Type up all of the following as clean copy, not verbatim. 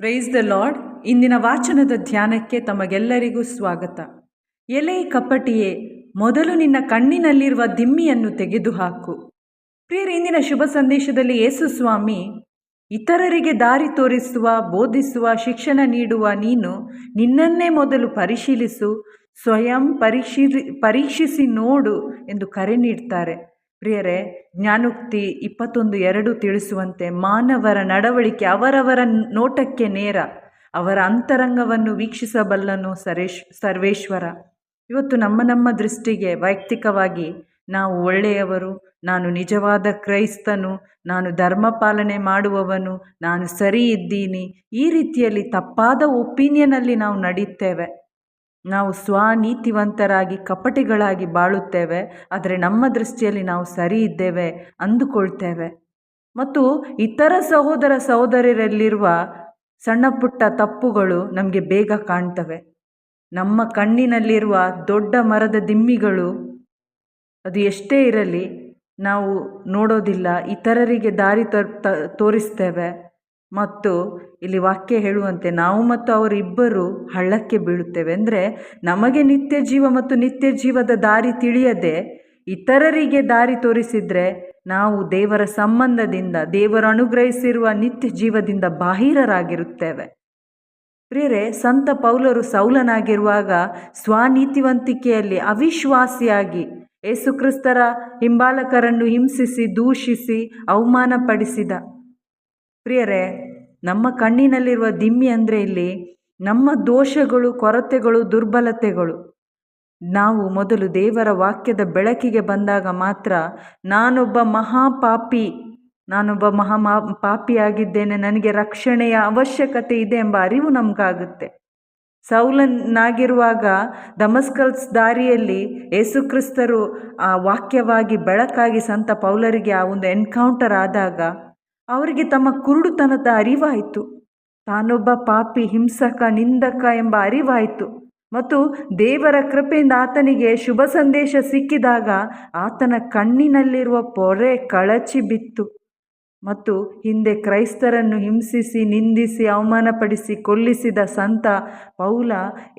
Price the lord. ಇಂದಿನ ವಾಚನದ ಧ್ಯಾನಕ್ಕೆ ತಮಗೆಲ್ಲರಿಗೂ ಸ್ವಾಗತ. ಎಲೆ ಕಪಟಿಯೇ, ಮೊದಲು ನಿನ್ನ ಕಣ್ಣಿನಲ್ಲಿರುವ ದಿಮ್ಮಿಯನ್ನು ತೆಗೆದುಹಾಕು. ಪ್ರಿಯರೇ, ಇಂದಿನ ಶುಭ ಸಂದೇಶದಲ್ಲಿ ಯೇಸು ಸ್ವಾಮಿ ಇತರರಿಗೆ ದಾರಿ ತೋರಿಸುವ, ಬೋಧಿಸುವ, ಶಿಕ್ಷಣ ನೀಡುವ ನೀನು ನಿನ್ನನ್ನೇ ಮೊದಲು ಪರಿಶೀಲಿಸು, ಸ್ವಯಂ ಪರೀಕ್ಷಿಸಿ ನೋಡು ಎಂದು ಕರೆ ನೀಡ್ತಾರೆ. ಪ್ರಿಯರೇ, ಜ್ಞಾನೋಕ್ತಿ 21:2 ತಿಳಿಸುವಂತೆ ಮಾನವರ ನಡವಳಿಕೆ ಅವರವರ ನೋಟಕ್ಕೆ ನೇರ, ಅವರ ಅಂತರಂಗವನ್ನು ವೀಕ್ಷಿಸಬಲ್ಲನು ಸರ್ವೇಶ್ವರ. ಇವತ್ತು ನಮ್ಮ ದೃಷ್ಟಿಗೆ ವೈಯಕ್ತಿಕವಾಗಿ ನಾವು ಒಳ್ಳೆಯವರು, ನಾನು ನಿಜವಾದ ಕ್ರೈಸ್ತನು, ನಾನು ಧರ್ಮ ಪಾಲನೆ ಮಾಡುವವನು, ನಾನು ಸರಿ ಇದ್ದೀನಿ, ಈ ರೀತಿಯಲ್ಲಿ ತಪ್ಪಾದ ಒಪಿನಿಯನಲ್ಲಿ ನಾವು ನಡೀತೇವೆ. ನಾವು ಸ್ವನೀತಿವಂತರಾಗಿ ಕಪಟಿಗಳಾಗಿ ಬಾಳುತ್ತೇವೆ. ಆದರೆ ನಮ್ಮ ದೃಷ್ಟಿಯಲ್ಲಿ ನಾವು ಸರಿ ಇದ್ದೇವೆ ಅಂದುಕೊಳ್ತೇವೆ. ಮತ್ತು ಇತರ ಸಹೋದರ ಸಹೋದರರಲ್ಲಿರುವ ಸಣ್ಣ ಪುಟ್ಟ ತಪ್ಪುಗಳು ನಮಗೆ ಬೇಗ ಕಾಣ್ತವೆ. ನಮ್ಮ ಕಣ್ಣಿನಲ್ಲಿರುವ ದೊಡ್ಡ ಮರದ ದಿಮ್ಮಿಗಳು ಅದು ಎಷ್ಟೇ ಇರಲಿ ನಾವು ನೋಡೋದಿಲ್ಲ, ಇತರರಿಗೆ ದಾರಿ ತೋರಿಸ್ತೇವೆ. ಮತ್ತು ಇಲ್ಲಿ ವಾಕ್ಯ ಹೇಳುವಂತೆ ನಾವು ಮತ್ತು ಅವರಿಬ್ಬರು ಹಳ್ಳಕ್ಕೆ ಬೀಳುತ್ತೇವೆ. ಅಂದರೆ ನಮಗೆ ನಿತ್ಯ ಜೀವ ಮತ್ತು ನಿತ್ಯ ಜೀವದ ದಾರಿ ತಿಳಿಯದೆ ಇತರರಿಗೆ ದಾರಿ ತೋರಿಸಿದರೆ ನಾವು ದೇವರ ಸಂಬಂಧದಿಂದ, ದೇವರು ಅನುಗ್ರಹಿಸಿರುವ ನಿತ್ಯ ಜೀವದಿಂದ ಬಾಹಿರರಾಗಿರುತ್ತೇವೆ. ಪ್ರಿಯರೇ, ಸಂತ ಪೌಲರು ಸೌಲನಾಗಿರುವಾಗ ಸ್ವನೀತಿವಂತಿಕೆಯಲ್ಲಿ ಅವಿಶ್ವಾಸಿಯಾಗಿ ಯೇಸುಕ್ರಿಸ್ತರ ಹಿಂಬಾಲಕರನ್ನು ಹಿಂಸಿಸಿ, ದೂಷಿಸಿ, ಅವಮಾನಪಡಿಸಿದ. ಪ್ರಿಯರೇ, ನಮ್ಮ ಕಣ್ಣಿನಲ್ಲಿರುವ ದಿಮ್ಮಿ ಅಂದರೆ ಇಲ್ಲಿ ನಮ್ಮ ದೋಷಗಳು, ಕೊರತೆಗಳು, ದುರ್ಬಲತೆಗಳು. ನಾವು ಮೊದಲು ದೇವರ ವಾಕ್ಯದ ಬೆಳಕಿಗೆ ಬಂದಾಗ ಮಾತ್ರ ನಾನೊಬ್ಬ ಪಾಪಿಯಾಗಿದ್ದೇನೆ, ನನಗೆ ರಕ್ಷಣೆಯ ಅವಶ್ಯಕತೆ ಇದೆ ಎಂಬ ಅರಿವು ನಮಗಾಗುತ್ತೆ. ಸೌಲನಾಗಿರುವಾಗ ದಮಸ್ಕಸ್ ದಾರಿಯಲ್ಲಿ ಯೇಸುಕ್ರಿಸ್ತರು ಆ ವಾಕ್ಯವಾಗಿ ಬೆಳಕಾಗಿ ಸಂತ ಪೌಲರಿಗೆ ಆ ಒಂದು ಎನ್ಕೌಂಟರ್ ಆದಾಗ ಅವರಿಗೆ ತಮ್ಮ ಕುರುಡುತನದ ಅರಿವಾಯಿತು. ತಾನೊಬ್ಬ ಪಾಪಿ, ಹಿಂಸಕ, ನಿಂದಕ ಎಂಬ ಅರಿವಾಯಿತು. ಮತ್ತು ದೇವರ ಕೃಪೆಯಿಂದ ಆತನಿಗೆ ಶುಭ ಸಂದೇಶ ಸಿಕ್ಕಿದಾಗ ಆತನ ಕಣ್ಣಿನಲ್ಲಿರುವ ಪೊರೆ ಕಳಚಿ ಬಿತ್ತು. ಮತ್ತು ಹಿಂದೆ ಕ್ರೈಸ್ತರನ್ನು ಹಿಂಸಿಸಿ, ನಿಂದಿಸಿ, ಅವಮಾನಪಡಿಸಿ, ಕೊಲ್ಲಿಸಿದ ಸಂತ ಪೌಲ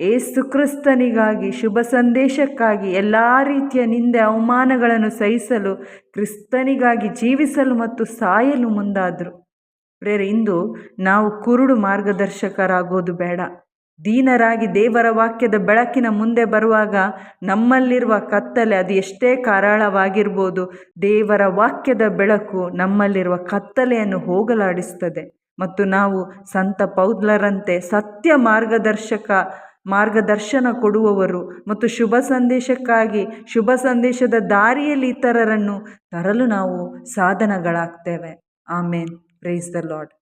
ಯೇಸುಕ್ರಿಸ್ತನಿಗಾಗಿ, ಶುಭ ಸಂದೇಶಕ್ಕಾಗಿ ಎಲ್ಲ ರೀತಿಯ ನಿಂದೆ ಅವಮಾನಗಳನ್ನು ಸಹಿಸಲು, ಕ್ರಿಸ್ತನಿಗಾಗಿ ಜೀವಿಸಲು ಮತ್ತು ಸಾಯಲು ಮುಂದಾದರು. ಪ್ರೇರೆ, ಇಂದು ನಾವು ಕುರುಡು ಮಾರ್ಗದರ್ಶಕರಾಗೋದು ಬೇಡ. ದೀನರಾಗಿ ದೇವರ ವಾಕ್ಯದ ಬೆಳಕಿನ ಮುಂದೆ ಬರುವಾಗ ನಮ್ಮಲ್ಲಿರುವ ಕತ್ತಲೆ ಅದು ಎಷ್ಟೇ ಕರಾಳವಾಗಿರ್ಬೋದು, ದೇವರ ವಾಕ್ಯದ ಬೆಳಕು ನಮ್ಮಲ್ಲಿರುವ ಕತ್ತಲೆಯನ್ನು ಹೋಗಲಾಡಿಸುತ್ತದೆ. ಮತ್ತು ನಾವು ಸಂತ ಪೌಲರಂತೆ ಸತ್ಯ ಮಾರ್ಗದರ್ಶನ ಕೊಡುವವರು ಮತ್ತು ಶುಭ ಸಂದೇಶಕ್ಕಾಗಿ, ಶುಭ ಸಂದೇಶದ ದಾರಿಯಲ್ಲಿ ಇತರರನ್ನು ತರಲು ನಾವು ಸಾಧನಗಳಾಗ್ತೇವೆ. ಆಮೇನ್. Praise the lord.